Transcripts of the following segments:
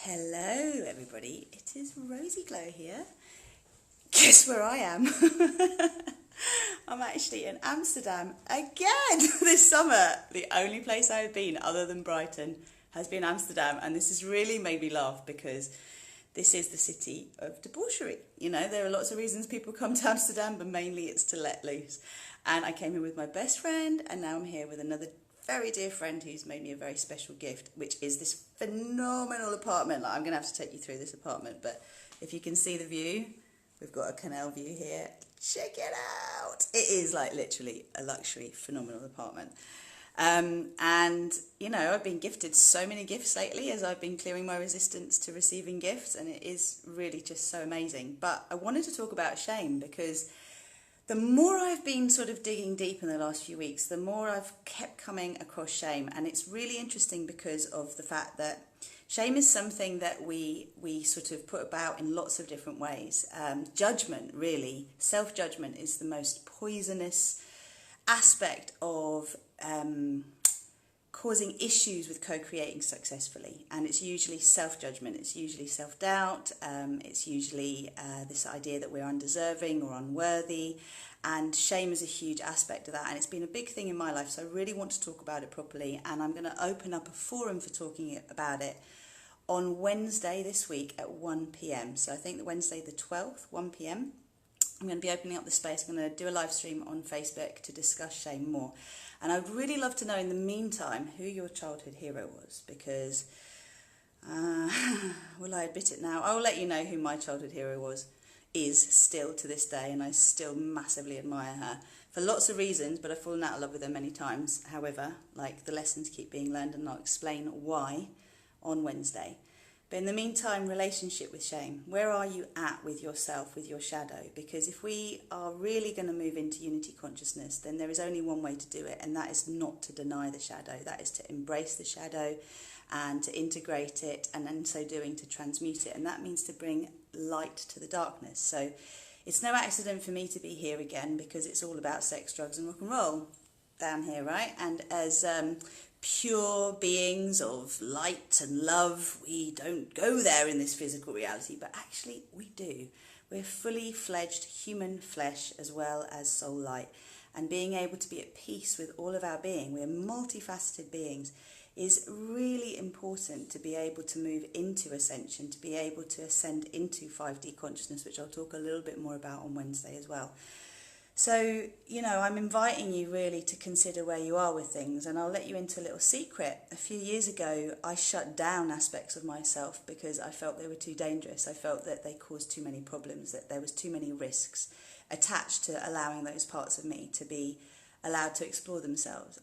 Hello everybody, it is Rosie Glow here. Guess where I am? I'm actually in Amsterdam again this summer. The only place I've been other than Brighton has been Amsterdam, and this has really made me laugh because this is the city of debauchery. You know, there are lots of reasons people come to Amsterdam, but mainly it's to let loose. And I came here with my best friend, and now I'm here with another very dear friend who's made me a very special gift, which is this phenomenal apartment. I'm going to have to take you through this apartment, but if you can see the view, we've got a canal view here. Check it out. It is like literally a luxury, phenomenal apartment. And, you know, I've been gifted so many gifts lately as I've been clearing my resistance to receiving gifts, and it is really just so amazing. But I wanted to talk about shame because the more I've been sort of digging deep in the last few weeks, the more I've kept coming across shame. And it's really interesting because of the fact that shame is something that we sort of put about in lots of different ways. Judgment, really, self-judgment is the most poisonous aspect of causing issues with co-creating successfully. And it's usually self-judgment, it's usually self-doubt, it's usually this idea that we're undeserving or unworthy, and shame is a huge aspect of that, and it's been a big thing in my life, so I really want to talk about it properly, and I'm going to open up a forum for talking about it on Wednesday this week at 1 p.m. So I think that Wednesday the 12th, 1 p.m. I'm going to be opening up the space. I'm going to do a live stream on Facebook to discuss shame more. And I'd really love to know in the meantime who your childhood hero was, because, will I admit it now? I'll let you know who my childhood hero is still to this day, and I still massively admire her for lots of reasons, but I've fallen out of love with her many times. However, like, the lessons keep being learned, and I'll explain why on Wednesday. But in the meantime, relationship with shame. Where are you at with yourself, with your shadow? Because if we are really going to move into unity consciousness, then there is only one way to do it, and that is not to deny the shadow. That is to embrace the shadow and to integrate it, and in so doing to transmute it. And that means to bring light to the darkness. So it's no accident for me to be here again, because it's all about sex, drugs and rock and roll down here, right? And as pure beings of light and love, we don't go there in this physical reality, but actually we do. We're fully fledged human flesh as well as soul light, and being able to be at peace with all of our being, we're multifaceted beings, is really important to be able to move into ascension, to be able to ascend into 5D consciousness, which I'll talk a little bit more about on Wednesday as well. So, you know, I'm inviting you really to consider where you are with things, and I'll let you into a little secret. A few years ago, I shut down aspects of myself because I felt they were too dangerous. I felt that they caused too many problems, that there was too many risks attached to allowing those parts of me to be allowed to explore themselves,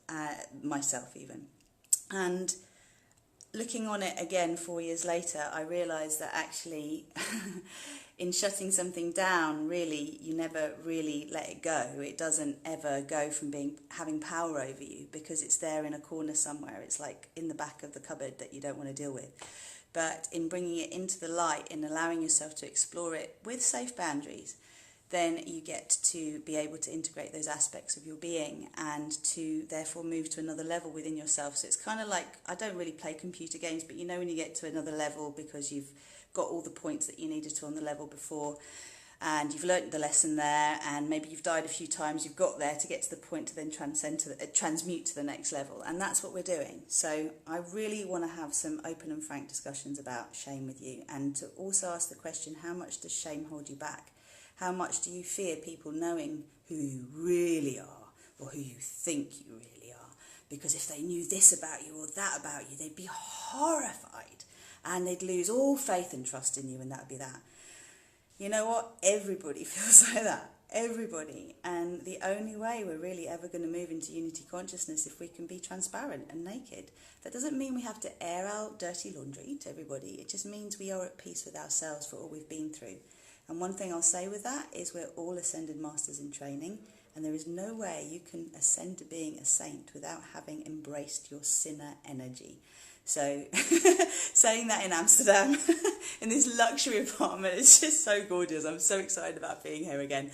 myself even. And looking on it again 4 years later, I realised that actually in shutting something down, really, you never really let it go. It doesn't ever go from having power over you, because it's there in a corner somewhere. It's like in the back of the cupboard that you don't want to deal with. But in bringing it into the light, in allowing yourself to explore it with safe boundaries, then you get to be able to integrate those aspects of your being and to therefore move to another level within yourself. So it's kind of like, I don't really play computer games, but you know when you get to another level because you've got all the points that you needed to on the level before, and you've learnt the lesson there, and maybe you've died a few times, you've got there to get to the point to then transmute to the next level, and that's what we're doing. So I really want to have some open and frank discussions about shame with you, and to also ask the question, how much does shame hold you back? How much do you fear people knowing who you really are, or who you think you really are? Because if they knew this about you or that about you, they'd be horrified, and they'd lose all faith and trust in you, and that would be that. You know what? Everybody feels like that. Everybody. And the only way we're really ever going to move into unity consciousness if we can be transparent and naked. That doesn't mean we have to air our dirty laundry to everybody. It just means we are at peace with ourselves for all we've been through. And one thing I'll say with that is we're all ascended masters in training, and there is no way you can ascend to being a saint without having embraced your sinner energy. So saying that in Amsterdam in this luxury apartment, it's just so gorgeous. I'm so excited about being here again.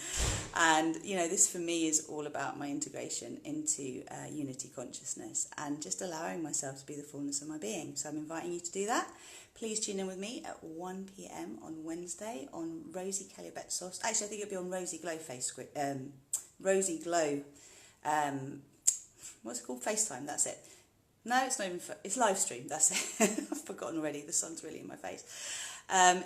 And you know, this for me is all about my integration into unity consciousness and just allowing myself to be the fullness of my being. So I'm inviting you to do that. Please tune in with me at 1 p.m. on Wednesday on Rosie Kalliabetsos. Actually, I think it'll be on Rosie Glow Rosie Glow, what's it called? FaceTime, that's it. No, it's not even, it's live stream, that's it. I've forgotten already, the sun's really in my face.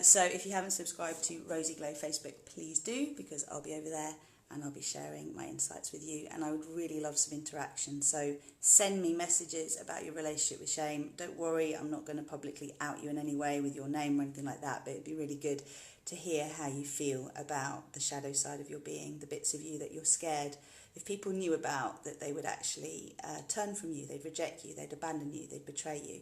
So if you haven't subscribed to Rosie Glow Facebook, please do, because I'll be over there and I'll be sharing my insights with you, and I would really love some interaction. So send me messages about your relationship with shame. Don't worry, I'm not going to publicly out you in any way with your name or anything like that, but it'd be really good to hear how you feel about the shadow side of your being, the bits of you that you're scared. If people knew about, that they would actually turn from you, they'd reject you, they'd abandon you, they'd betray you.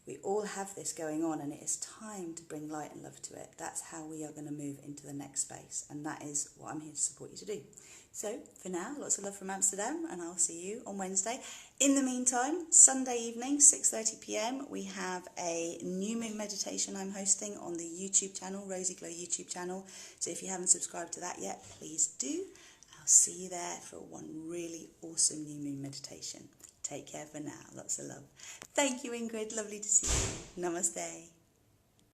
We all have this going on, and it is time to bring light and love to it. That's how we are going to move into the next space, and that is what I'm here to support you to do. So for now, lots of love from Amsterdam, and I'll see you on Wednesday. In the meantime, Sunday evening, 6:30 p.m, we have a new moon meditation I'm hosting on the YouTube channel, Rosie Glow YouTube channel. So if you haven't subscribed to that yet, please do. I'll see you there for one really awesome new moon meditation. Take care for now. Lots of love. Thank you, Ingrid. Lovely to see you. Namaste.